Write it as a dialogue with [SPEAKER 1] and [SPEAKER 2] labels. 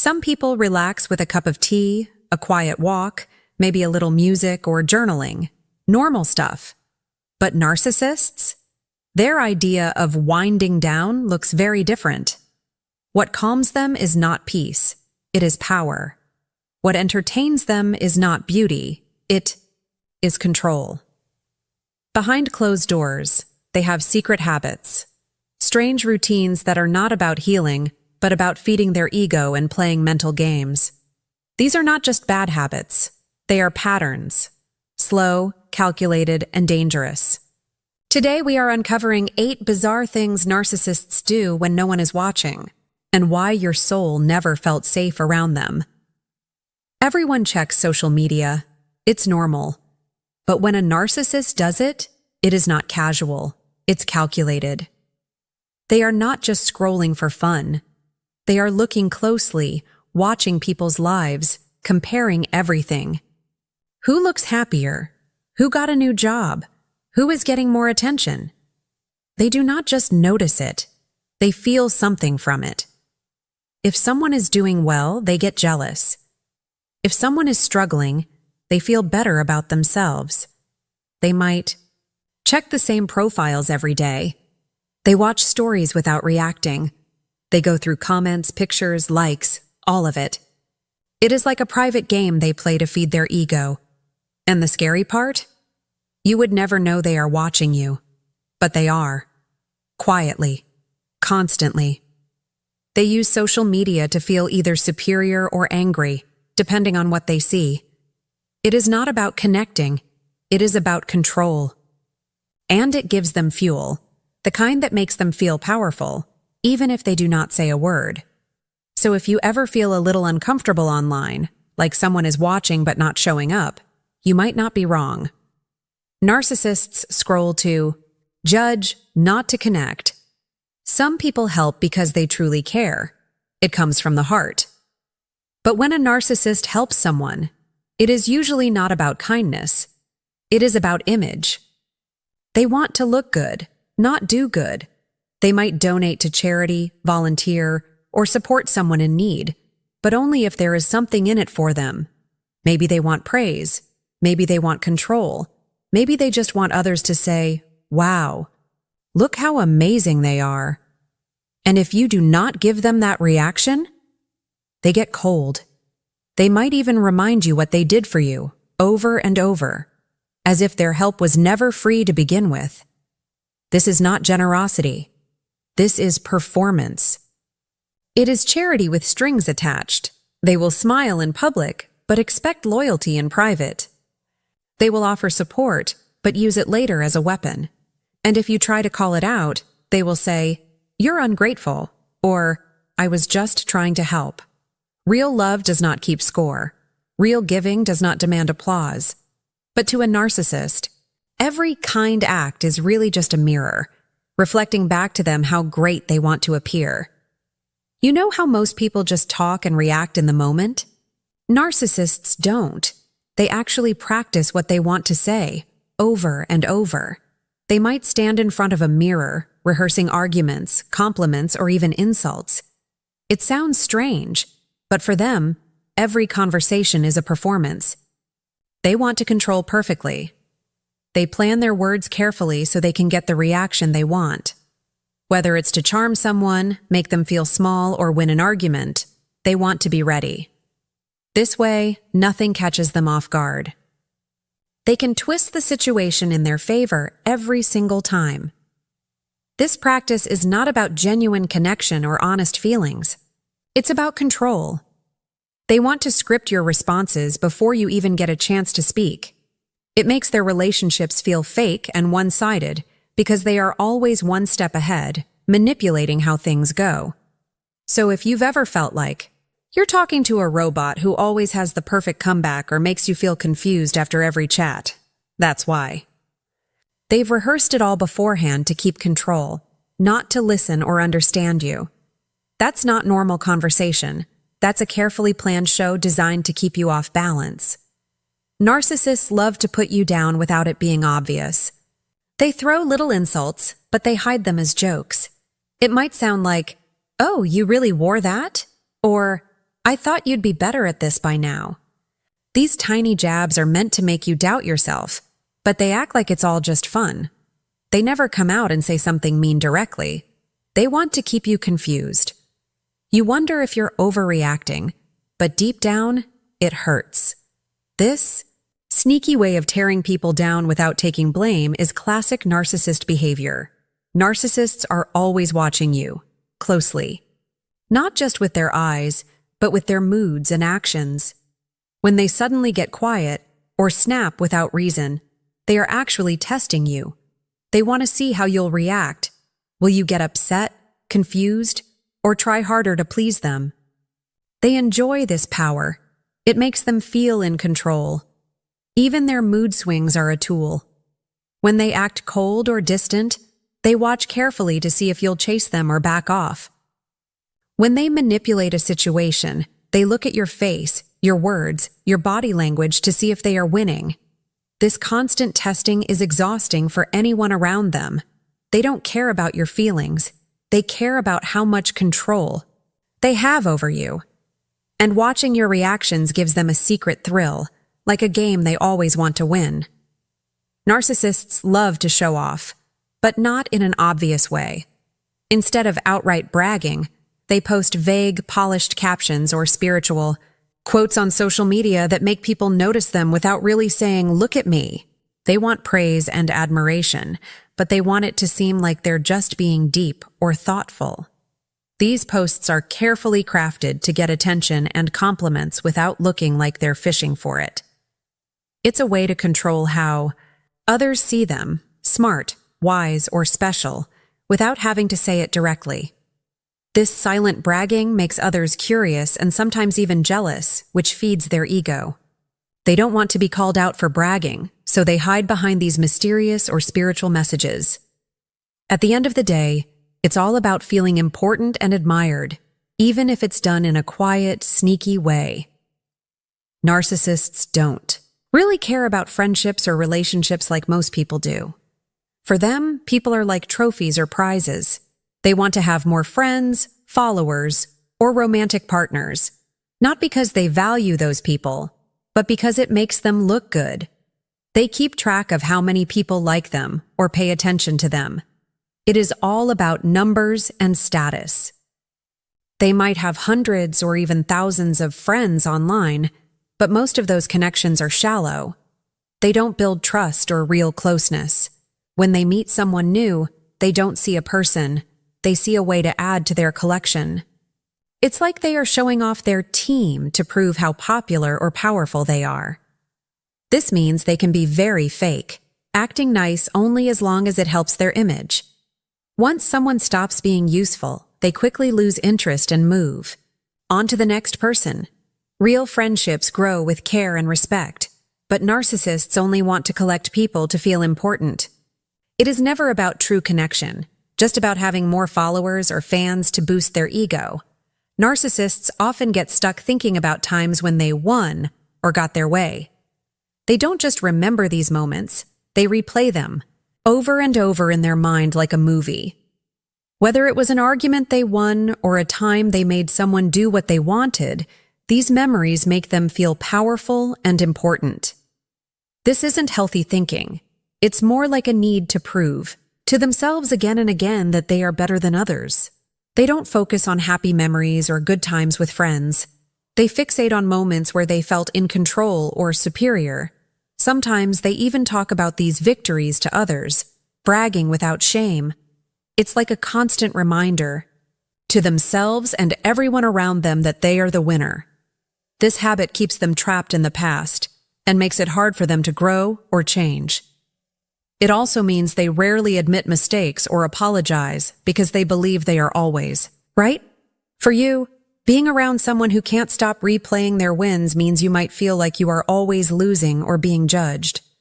[SPEAKER 1] Some people relax with a cup of tea, a quiet walk, maybe a little music or journaling. Normal stuff. But narcissists? Their idea of winding down looks very different. What calms them is not peace, it is power. What entertains them is not beauty, it is control. Behind closed doors, they have secret habits, strange routines that are not about healing, but about feeding their ego and playing mental games. These are not just bad habits, they are patterns, slow, calculated, and dangerous. Today we are uncovering 8 bizarre things narcissists do when no one is watching, and why your soul never felt safe around them. Everyone checks social media. It's normal. But when a narcissist does it, it is not casual. It's calculated. They are not just scrolling for fun. They are looking closely, watching people's lives, comparing everything. Who looks happier? Who got a new job? Who is getting more attention? They do not just notice it. They feel something from it. If someone is doing well, they get jealous. If someone is struggling, they feel better about themselves. They might check the same profiles every day. They watch stories without reacting. They go through comments, pictures, likes, all of it. It is like a private game they play to feed their ego. And the scary part? You would never know they are watching you. But they are. Quietly. Constantly. They use social media to feel either superior or angry, depending on what they see. It is not about connecting. It is about control. And it gives them fuel, the kind that makes them feel powerful, even if they do not say a word. So if you ever feel a little uncomfortable online, like someone is watching but not showing up, you might not be wrong. Narcissists scroll to judge, not to connect. Some people help because they truly care. It comes from the heart. But when a narcissist helps someone, it is usually not about kindness. It is about image. They want to look good, not do good. They might donate to charity, volunteer, or support someone in need, but only if there is something in it for them. Maybe they want praise. Maybe they want control. Maybe they just want others to say, wow, look how amazing they are. And if you do not give them that reaction, they get cold. They might even remind you what they did for you, over and over, as if their help was never free to begin with. This is not generosity. This is performance. It is charity with strings attached. They will smile in public, but expect loyalty in private. They will offer support, but use it later as a weapon. And if you try to call it out, they will say, "You're ungrateful," or "I was just trying to help." Real love does not keep score. Real giving does not demand applause. But to a narcissist, every kind act is really just a mirror, reflecting back to them how great they want to appear. You know how most people just talk and react in the moment? Narcissists don't. They actually practice what they want to say, over and over. They might stand in front of a mirror, rehearsing arguments, compliments, or even insults. It sounds strange, but for them, every conversation is a performance. They want to control perfectly. They plan their words carefully so they can get the reaction they want. Whether it's to charm someone, make them feel small, or win an argument, they want to be ready. This way, nothing catches them off guard. They can twist the situation in their favor every single time. This practice is not about genuine connection or honest feelings. It's about control. They want to script your responses before you even get a chance to speak. It makes their relationships feel fake and one-sided because they are always one step ahead, manipulating how things go. So if you've ever felt like you're talking to a robot who always has the perfect comeback or makes you feel confused after every chat, that's why. They've rehearsed it all beforehand to keep control, not to listen or understand you. That's not normal conversation. That's a carefully planned show designed to keep you off balance. Narcissists love to put you down without it being obvious. They throw little insults, but they hide them as jokes. It might sound like, "Oh, you really wore that?" Or, I thought you'd be better at this by now. These tiny jabs are meant to make you doubt yourself, but they act like it's all just fun. They never come out and say something mean directly. They want to keep you confused. You wonder if you're overreacting, but deep down, it hurts. This sneaky way of tearing people down without taking blame is classic narcissist behavior. Narcissists are always watching you, closely. Not just with their eyes, but with their moods and actions. When they suddenly get quiet or snap without reason, they are actually testing you. They want to see how you'll react. Will you get upset, confused, or try harder to please them? They enjoy this power. It makes them feel in control. Even their mood swings are a tool. When they act cold or distant, they watch carefully to see if you'll chase them or back off. When they manipulate a situation, they look at your face, your words, your body language to see if they are winning. This constant testing is exhausting for anyone around them. They don't care about your feelings. They care about how much control they have over you. And watching your reactions gives them a secret thrill, like a game they always want to win. Narcissists love to show off, but not in an obvious way. Instead of outright bragging, they post vague, polished captions or spiritual quotes on social media that make people notice them without really saying, "Look at me." They want praise and admiration, but they want it to seem like they're just being deep or thoughtful. These posts are carefully crafted to get attention and compliments without looking like they're fishing for it. It's a way to control how others see them, smart, wise, or special, without having to say it directly. This silent bragging makes others curious and sometimes even jealous, which feeds their ego. They don't want to be called out for bragging, so they hide behind these mysterious or spiritual messages. At the end of the day, it's all about feeling important and admired, even if it's done in a quiet, sneaky way. Narcissists don't really care about friendships or relationships like most people do. For them, people are like trophies or prizes. They want to have more friends, followers, or romantic partners, not because they value those people, but because it makes them look good. They keep track of how many people like them or pay attention to them. It is all about numbers and status. They might have hundreds or even thousands of friends online, but most of those connections are shallow. They don't build trust or real closeness. When they meet someone new, they don't see a person. They see a way to add to their collection. It's like they are showing off their team to prove how popular or powerful they are. This means they can be very fake, acting nice only as long as it helps their image. Once someone stops being useful, they quickly lose interest and move. On to the next person. Real friendships grow with care and respect, but narcissists only want to collect people to feel important. It is never about true connection, just about having more followers or fans to boost their ego. Narcissists often get stuck thinking about times when they won or got their way. They don't just remember these moments, they replay them over and over in their mind like a movie. Whether it was an argument they won or a time they made someone do what they wanted, these memories make them feel powerful and important. This isn't healthy thinking. It's more like a need to prove to themselves again and again that they are better than others. They don't focus on happy memories or good times with friends. They fixate on moments where they felt in control or superior. Sometimes they even talk about these victories to others, bragging without shame. It's like a constant reminder to themselves and everyone around them that they are the winner. This habit keeps them trapped in the past and makes it hard for them to grow or change. It also means they rarely admit mistakes or apologize because they believe they are always right. For you, being around someone who can't stop replaying their wins means you might feel like you are always losing or being judged.